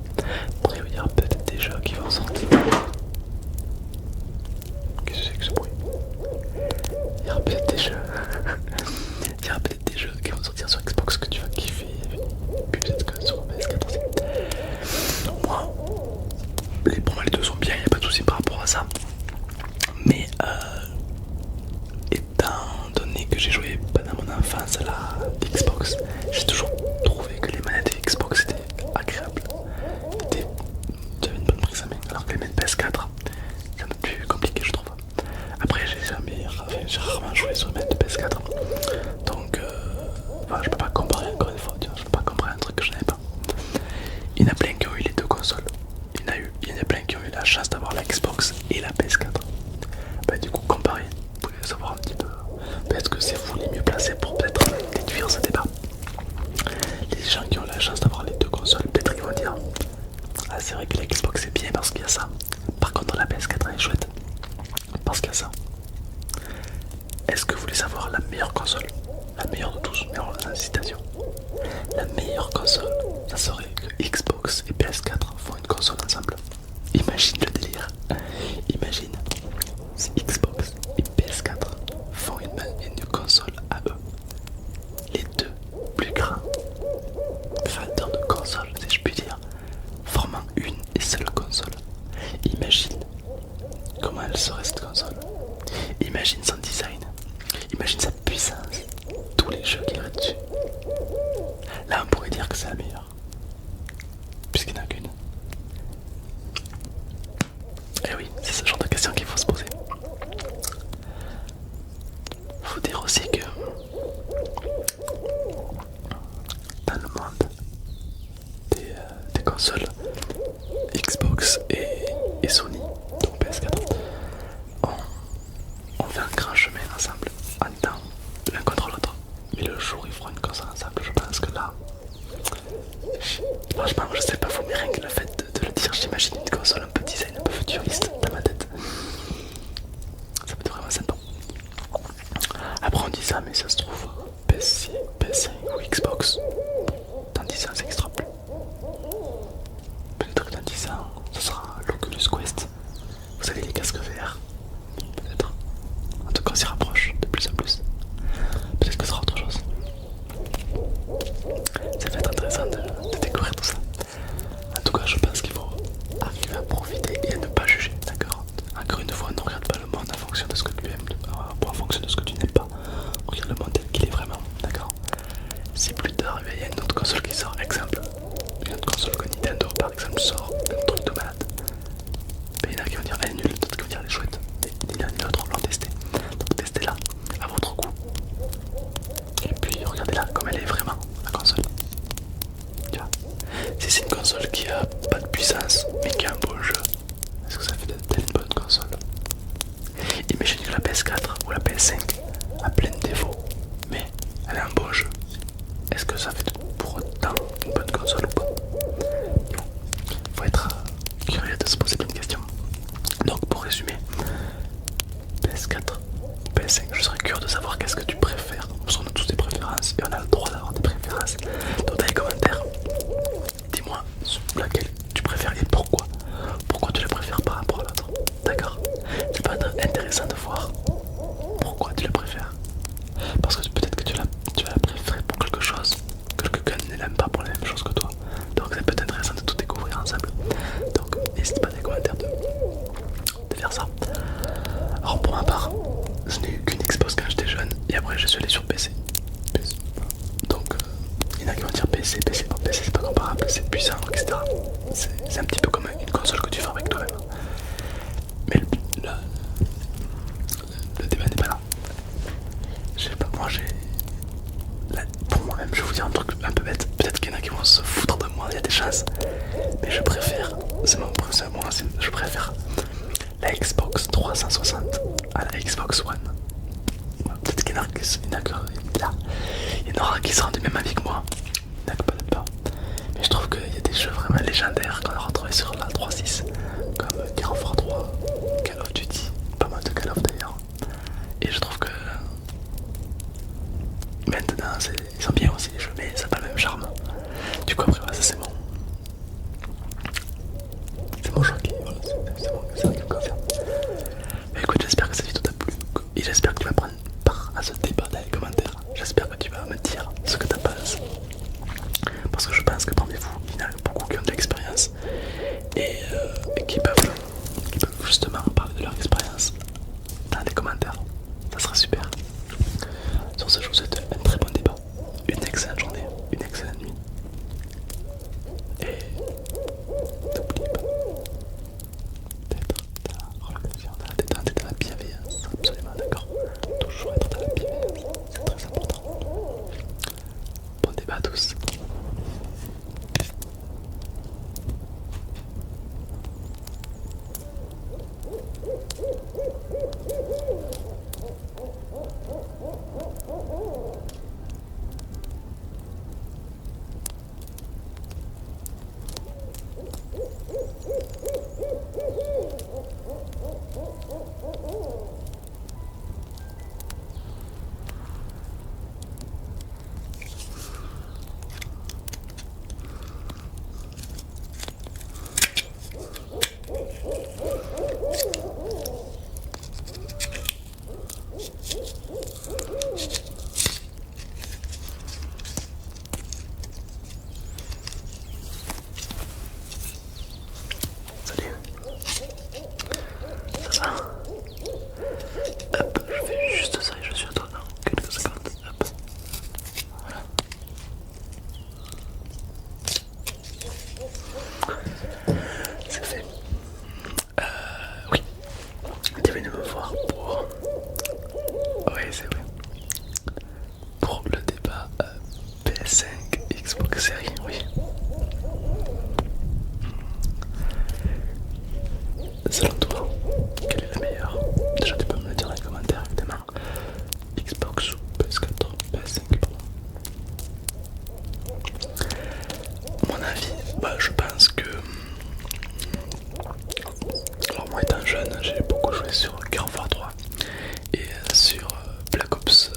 Après, il y aura peut-être des jeux qui vont sortir. Qu'est-ce que c'est que ce bruit? Il y aura peut-être des jeux. Il y aura peut-être des jeux qui vont sortir sur Xbox que tu vas kiffer, puis peut-être que sur PS4 aussi. Moi, pour moi les deux sont bien, il n'y a pas de souci par rapport à ça. Mais étant donné que j'ai joué pendant mon enfance à la Xbox, j'ai toujours trouvé que les manettes Xbox étaient agréables. J'avais une bonne prise à main, alors que les manettes PS4, c'est un peu plus compliqué je trouve. Après j'ai rarement joué sur les manettes de PS4. Donc je peux pas comparer encore une fois, tu vois, je peux pas comparer un truc que je n'avais pas. Il y en a plein qui ont eu les deux consoles. Il y en a plein qui ont eu la chance d'avoir la Xbox et la PS4. Bah, du coup, comparez, vous pouvez savoir un petit peu. Peut-être que c'est vous les mieux placés pour peut-être déduire ce débat. Les gens qui ont la chance d'avoir les deux consoles, peut-être qu'ils vont dire ah, c'est vrai que la Xbox est bien parce qu'il y a ça. Par contre, la PS4 elle est chouette parce qu'il y a ça. Est-ce que vous voulez savoir la meilleure console? La meilleure de tous, mais alors la citation. La meilleure console, ça serait que Xbox et PS4 font une console ensemble. Imagine le délire. Imagine si Xbox et PS4 font une console à eux. Les deux plus grands créateurs de consoles, si je puis dire, formant une et seule console. Imagine comment elle serait cette console. Imagine son design. Imagine sa puissance. Tous les jeux qu'il y aurait dessus. Là on pourrait dire que c'est la meilleure, puisqu'il n'y en a qu'une. Et oui, c'est ce genre de question qu'il faut se poser. Faut dire aussi que dans le monde des consoles Xbox et Sony, donc PS4, on fait un grand chemin ensemble, en temps l'un contre l'autre. Mais le jour où ils feront une console ensemble, je pense que là, franchement, je sais pas vous, mais rien que le fait de le dire, j'imagine une console un peu design, un peu futuriste dans ma tête. Ça peut être vraiment sympa. Après on dit ça, mais ça se trouve PS5 ou Xbox, dans 10 ans ça n'existera plus. Peut-être que dans 10 ans, ce sera l'Oculus Quest. Vous savez, les casques VR. Peut-être. En tout cas, on s'y rapproche de plus en plus. Peut-être que ce sera autre chose. Ça va être intéressant de découvrir tout ça. En tout cas, je pense qu'il faut arriver à profiter et à ne pas juger, d'accord? Encore une fois, ne regarde pas le monde en fonction de ce que tu aimes, en fonction de ce que tu n'aimes pas. Regarde le monde tel qu'il est a qui vont dire elle est nulle, d'autres qui vont dire elle est chouette. Ni l'un ni l'autre l'ont testé. Donc testez-la à votre goût. Et puis regardez-la comme elle est vraiment, la console. Tu vois, si c'est une console qui a pas de puissance mais qui a un bon jeu, est-ce que ça fait d'elle une bonne console? Imaginez que la PS4 ou la PS5 a plein de défauts, mais elle a un bon jeu. Est-ce que ça fait pour autant une bonne console ou pas? Faut être curieux de se poser plein de questions. Donc pour résumer, PS4 ou PS5, je serais curieux de savoir qu'est-ce que tu préfères. Parce qu'on a tous des préférences et on a le droit d'avoir des préférences. Donc dans les commentaires, dis-moi laquelle tu préfères et pourquoi. Pourquoi tu la préfères par rapport à l'autre. D'accord? C'est pas intéressant de voir pourquoi tu la préfères. Parce que peut-être que tu vas la préférer pour quelque chose que quelqu'un ne l'aime pas pour la même chose que toi. Donc ça peut être intéressant de tout découvrir ensemble. Donc n'hésite pas dans les commentaires de faire ça. Alors pour ma part, je n'ai eu qu'une Xbox quand j'étais jeune et après je suis allé sur PC. Donc il y en a qui vont dire PC, non, PC c'est pas comparable, c'est puissant, etc. C'est un petit peu comme une console que tu fais avec toi-même. Mais le débat n'est pas là. Je sais pas, moi j'ai... Pour moi-même, je vais vous dire un truc un peu bête. Peut-être qu'il y en a qui vont se foutre de moi, il y a des chances. Mais je préfère, je préfère la Xbox 360 à la Xbox One. Peut-être qu'il y en aura qui seront du même avis que moi. Il y en a peut-être pas. Mais je trouve qu'il y a des jeux vraiment légendaires qu'on a retrouvés sur la 3.6 comme Gears of War 3, Call of Duty, pas mal de Call of d'ailleurs. Et je trouve que maintenant ils sont bien aussi les jeux, mais ça n'a pas le même charme. Du coup après ça c'est mon choix qui, voilà, c'est ça qui me concerne. Mais écoute, j'espère que cette vidéo t'a plu et j'espère que tu vas prendre part à ce débat dans les commentaires. J'espère que tu vas me dire ce que tu penses. Parce que je pense que parmi vous, il y en a beaucoup qui ont de l'expérience et qui peuvent justement parler de leur expérience dans les commentaires. Ça sera super. Sur ce, je vous souhaite un très bon débat, une excellente journée, une excellente nuit. Et n'oubliez pas d'être dans la relaxation, dans la détente et dans la bienveillance. Absolument d'accord. Toujours être dans la bienveillance, c'est très important. Bon débat à tous. Salut. Ça va? Hop, je fais juste ça et je suis à toi dans quelques secondes. Hop. Voilà. C'est fait. Oui. Tu es venu me voir pour... Oui, c'est vrai. Pour le débat PS5 Xbox Series, oui. Selon toi, quelle est la meilleure? Déjà tu peux me le dire dans les commentaires évidemment. Xbox ou PS4, PS5 pardon. Mon avis, je pense que... Alors moi étant jeune, j'ai beaucoup joué sur Gears of War 3 et sur Black Ops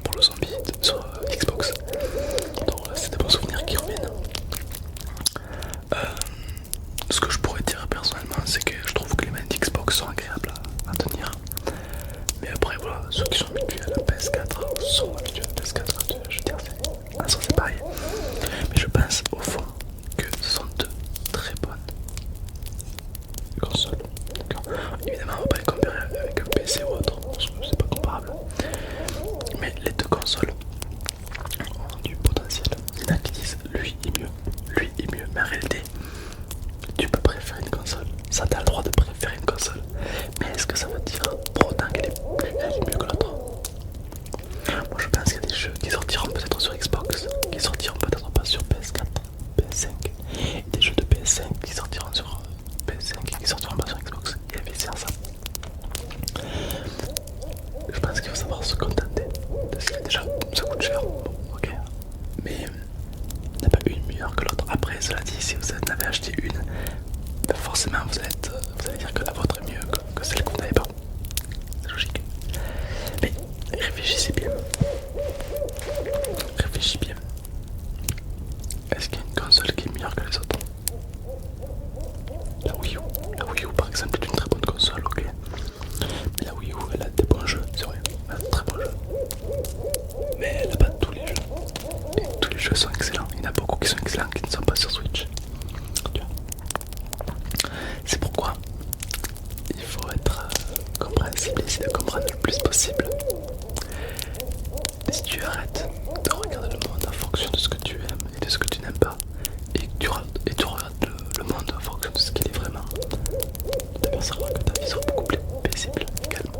pour le zombie sur Xbox. Donc c'est des bons souvenirs qui reviennent. Ce que je pourrais dire personnellement, c'est que je trouve que les manettes Xbox sont agréables à tenir. Mais après voilà, ceux qui sont habitués à la PS4 sont habitués à la PS4, je veux dire c'est pareil. Mais je pense au fond que ce sont deux très bonnes consoles. Évidemment on va pas les comparer avec un PC ou autre, parce que c'est pas comparable. Mais les deux consoles ont du potentiel. Il y en a qui disent lui est mieux, mais en réalité tu peux préférer une console. Ça t'as le droit de préférer une console. possible, essaie de comprendre le plus possible. Et si tu arrêtes de regarder le monde en fonction de ce que tu aimes et de ce que tu n'aimes pas, et tu regardes le monde en fonction de ce qu'il est vraiment, tu t'apercevras que ta vie sera beaucoup plus paisible, calme.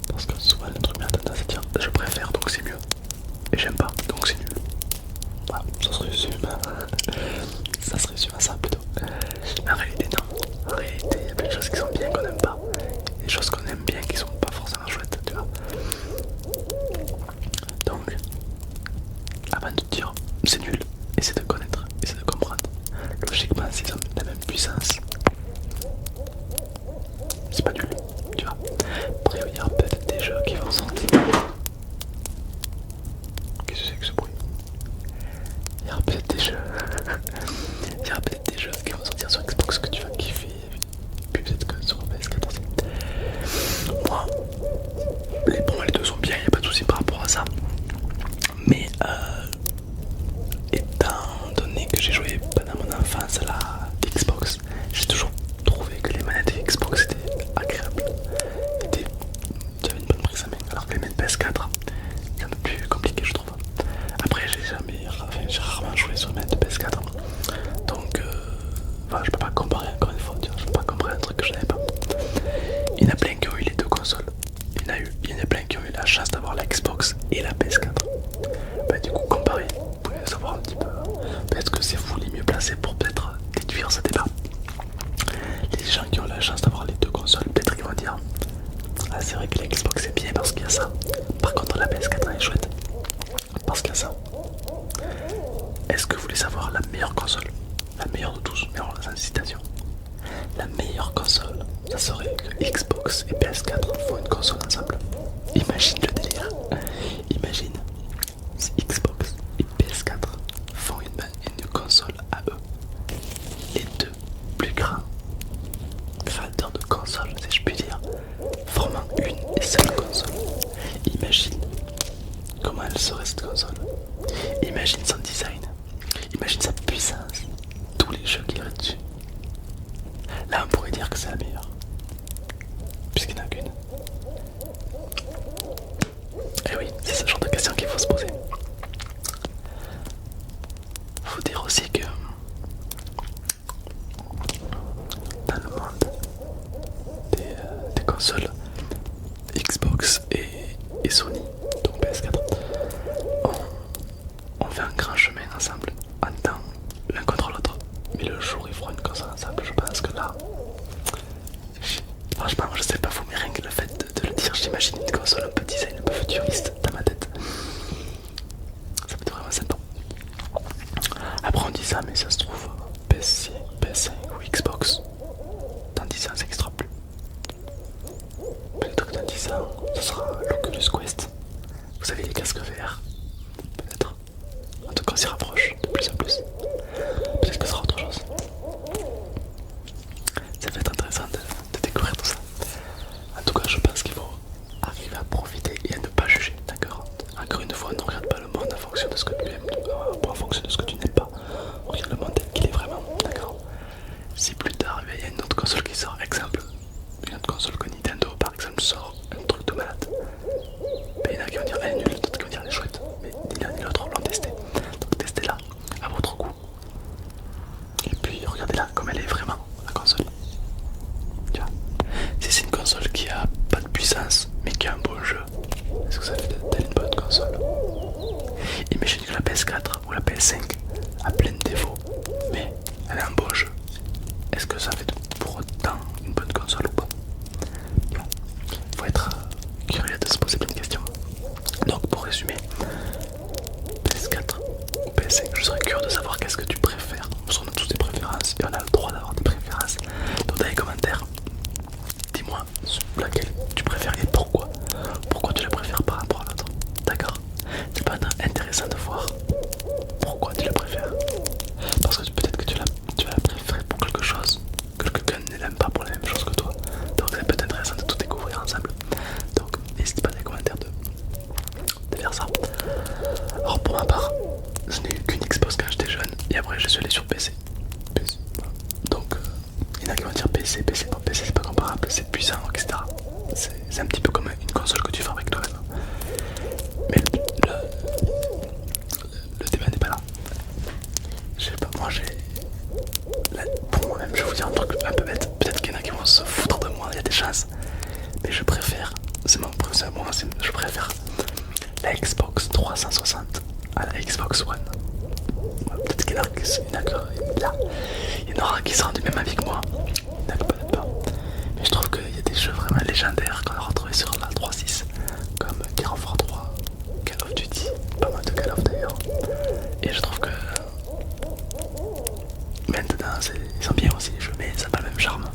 Parce que souvent l'être humain a tendance à dire je préfère donc c'est mieux, et j'aime pas donc c'est nul. Voilà, ça se résume ça se résume à ça plutôt. Mais en réalité non, en réalité il y a plein de choses qui sont bien qu'on n'aime pas, et des choses qu'on aime bien qui sont pas forcément chouettes, tu vois. Donc avant de te dire c'est nul, essaie de connaître, essaie de comprendre. Logiquement s'ils ont la même puissance, c'est pas nul, tu vois. Après il y aura peut-être des jeux qui vont sortir. Qu'est-ce que c'est que ce bruit? Il y aura peut-être des jeux il y aura peut-être des jeux qui vont sortir sur Xbox que tu vas kiffer, puis peut-être que sur PS4 aussi. Moi, pour moi les deux sont bien, il n'y a pas de souci par rapport à ça. Mais étant donné que j'ai joué pendant mon enfance à la Xbox, j'ai toujours trouvé que les manettes Xbox étaient agréables. J'avais une bonne prise à main, alors que les manettes PS4 c'est un peu plus compliqué je trouve. Après j'ai rarement joué sur les manettes de PS4. Donc enfin, je peux pas comparer encore une fois, tu vois, je peux pas comparer un truc que je n'avais pas. Il y en a plein qui ont eu les deux consoles. Il y en a plein qui ont eu la chance d'avoir la Xbox et la PS4. Bah du coup comparer, vous pouvez savoir un petit peu. Peut-être que c'est vous les mieux placés pour peut-être déduire ce débat. Les gens qui ont la chance d'avoir les deux consoles, peut-être qu'ils vont dire ah c'est vrai que la Xbox c'est bien parce qu'il y a ça. Par contre la PS4 elle est chouette parce qu'il y a ça. Est-ce que vous voulez savoir la meilleure console? La meilleure de tous, mais alors sans citation. La meilleure console, ça serait que Xbox et PS4 font une console ensemble. Imagine le délire. Imagine si Xbox et PS4 font une console à eux. Les deux plus grands créateurs de consoles, si je puis dire, formant une et seule console. Imagine comment elle serait cette console. Imagine son design. Imagine sa puissance. Tous les jeux qu'il y aurait dessus. Là on pourrait dire que c'est la meilleure, puisqu'il n'y en a qu'une. Et oui, c'est ce genre de question qu'il faut se poser. Faut dire aussi que dans le monde des consoles Xbox et Sony, donc PS4, on fait un grand chemin ensemble en temps l'un contre l'autre. Mais le jour où ils feront une console ensemble, je pense que là, franchement, je sais pas vous, mais rien que le fait de le dire, j'imagine une console un peu design, un peu futuriste dans ma tête. Ça peut être vraiment sympa. Après on dit ça, mais ça se trouve PS5 ou Xbox dans 10 ans ça n'existera plus. Peut-être que dans 10 ans ça sera l'Oculus Quest. Vous savez les casques VR. Peut-être. En tout cas on s'y rapproche de plus en plus. Peut-être que ce sera autre chose. Ça va être intéressant de découvrir tout ça. En tout cas je pense qu'il faut arriver à profiter et à ne pas juger, d'accord? Encore une fois, ne regarde pas le monde en fonction de ce que tu aimes, en fonction de ce que tu n'aimes pas. Regarde le monde tel qu'il est vraiment, d'accord? Si plus tard il y a une autre console qui sort, exemple, une autre console que Nintendo par exemple sort un truc de malade, ben, il y en a qui vont dire elle est nulle, d'autres qui vont dire elle est chouette, mais ni l'un ni l'autre l'ont testé. Donc testez-la à votre goût. Et puis regardez-la comme elle est vraiment, la console. Tu vois, si c'est une console qui a pas de puissance mais qui a un bon jeu, est-ce que ça fait d'elle une bonne console? Imagine que la PS4 ou la PS5 a plein de défauts, mais elle a un bon jeu. Est-ce que ça fait pour autant une bonne console ou pas? Faut être curieux de se poser plein de questions. Donc pour résumer, PS4 ou PS5, je serais curieux de savoir qu'est-ce que tu préfères. Parce qu'on a tous des préférences et on a le droit d'avoir des préférences. Donc dans les commentaires, dis-moi laquelle tu préfères et pourquoi. Pourquoi tu la préfères par rapport à l'autre. D'accord? C'est pas intéressant de voir pourquoi tu la préfères. Parce que peut-être que tu vas la préférer pour quelque chose que quelqu'un ne l'aime pas pour la même chose que toi. Donc ça peut être intéressant de tout découvrir ensemble. Donc n'hésite pas dans les commentaires de faire ça. Alors pour ma part, je n'ai eu qu'une Xbox quand j'étais jeune et après je suis allé sur PC. Donc il y en a qui vont dire dire PC, PC c'est pas comparable, c'est puissant, etc. C'est un petit peu comme une console que tu fabriques toi-même. Mais le débat n'est pas là. Je sais pas, moi j'ai. Pour moi-même, je vais vous dire un truc un peu bête. Peut-être qu'il y en a qui vont se foutre de moi, il y a des chances. Mais je préfère, je préfère la Xbox 360 à la Xbox One. Peut-être qu'il y en aura qui seront du même avis que moi. Peut-être pas. Mais je trouve qu'il y a des jeux vraiment légendaires qu'on a retrouvés sur la 3.6, comme Gears of 3, Call of Duty, pas mal de Call of d'ailleurs. Et je trouve que maintenant ils sont bien aussi les jeux, mais ça n'a pas le même charme.